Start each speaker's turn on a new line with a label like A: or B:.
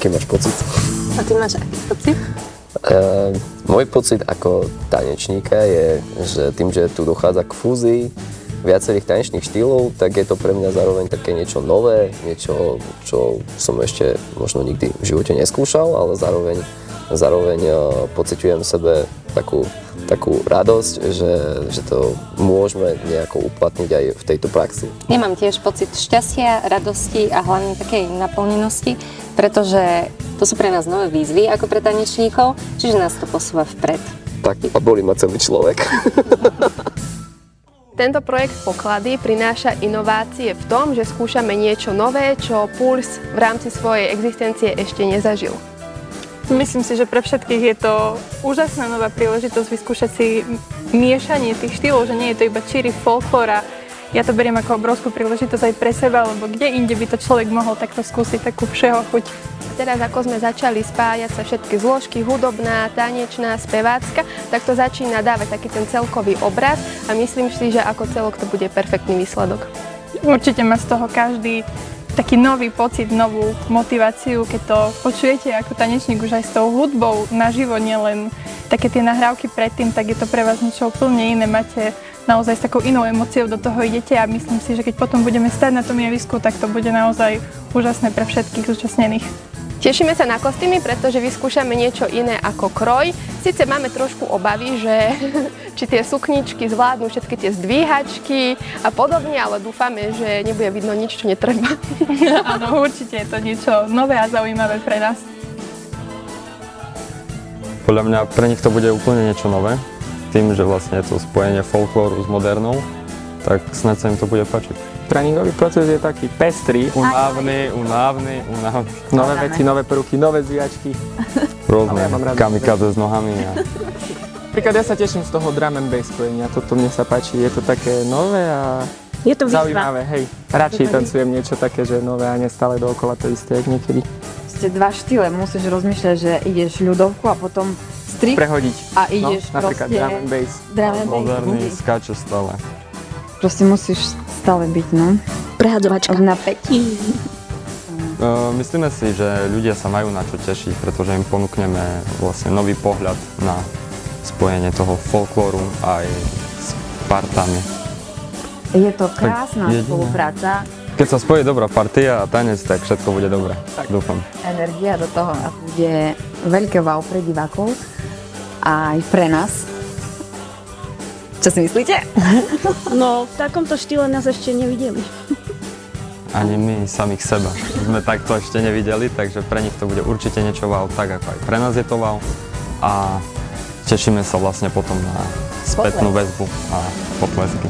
A: Aký máš pocit?
B: A ty máš aký pocit?
A: Môj pocit ako tanečníka je, že tým, že tu dochádza k fúzii viacerých tanečných štýlov, tak je to pre mňa zároveň také niečo nové, niečo, čo som ešte možno nikdy v živote neskúšal, ale zároveň pociťujem v sebe takú radosť, že to môžeme nejako uplatniť aj v tejto praxi.
B: Ja mám tiež pocit šťastia, radosti a hlavne takej naplnenosti, pretože to sú pre nás nové výzvy ako pre tanečníkov, čiže nás to posúva vpred.
A: Tak a bolí ma celý človek.
C: Tento projekt Poklady prináša inovácie v tom, že skúšame niečo nové, čo Puls v rámci svojej existencie ešte nezažil.
D: Myslím si, že pre všetkých je to úžasná nová príležitosť vyskúšať si miešanie tých štýlov, že nie je to iba číri folklór. Ja to beriem ako obrovskú príležitosť aj pre seba, lebo kde inde by to človek mohol takto skúsiť takú všeho chuť.
C: Teraz ako sme začali spájať sa všetky zložky, hudobná, tanečná, spevácka, tak to začína dávať taký ten celkový obraz a myslím si, že ako celok to bude perfektný výsledok.
D: Určite má z toho každý taký nový pocit, novú motiváciu, keď to počujete ako tanečník už aj s tou hudbou naživo, nielen také tie nahrávky predtým, tak je to pre vás niečo úplne iné. Máte naozaj s takou inou emóciou do toho idete a myslím si, že keď potom budeme stať na tom javisku, tak to bude naozaj úžasné pre všetkých zúčastnených.
C: Tešíme sa na kostýmy, pretože vyskúšame niečo iné ako kroj. Sice máme trošku obavy, že či tie sukničky zvládnu všetky tie zdvíhačky a podobne, ale dúfame, že nebude vidno nič, čo netreba.
D: Áno, určite je to niečo nové a zaujímavé pre nás.
E: Podľa mňa pre nich to bude úplne niečo nové. Tým, že vlastne je to spojenie folklóru s modernou, tak snáď sa im to bude páčiť.
F: Tréningový proces je taký pestrý, unávny. Nové veci, nové prvky, nové zviačky.
E: Rôzne kamikaze s nohami.
F: Napríklad ja sa teším z toho drum and bass spojenia, toto mne sa páči, je to také nové a
G: je to
F: zaujímavé, hej. Radšej tancujem niečo také, že nové a nestále dookola to isté, jak niekedy.
G: Ste dva štýle, musíš rozmýšľať, že ideš ľudovku a potom strip
F: prehodiť.
G: A ideš
F: napríklad
G: proste
F: drum and bass.
E: Moderný, skáče stále.
G: Proste musíš stále byť, no.
B: Prehadzovačka.
G: V napätí.
E: Myslíme si, že ľudia sa majú na čo tešiť, pretože im ponúkneme vlastne nový pohľad na spojenie toho folklóru aj s partami.
G: Je to krásna spolupráca.
E: Keď sa spojí dobrá partia a tanec, tak všetko bude dobré. Tak dúfam.
G: Energia do toho a bude veľké wow pre divákov a aj pre nás. Čo si myslíte?
B: No, v takomto štýle nás ešte nevideli.
E: Ani my samých seba sme takto ešte nevideli, takže pre nich to bude určite niečo wow, tak ako aj pre nás je to wow. A tešíme sa vlastne potom na spätnú väzbu a potlesky.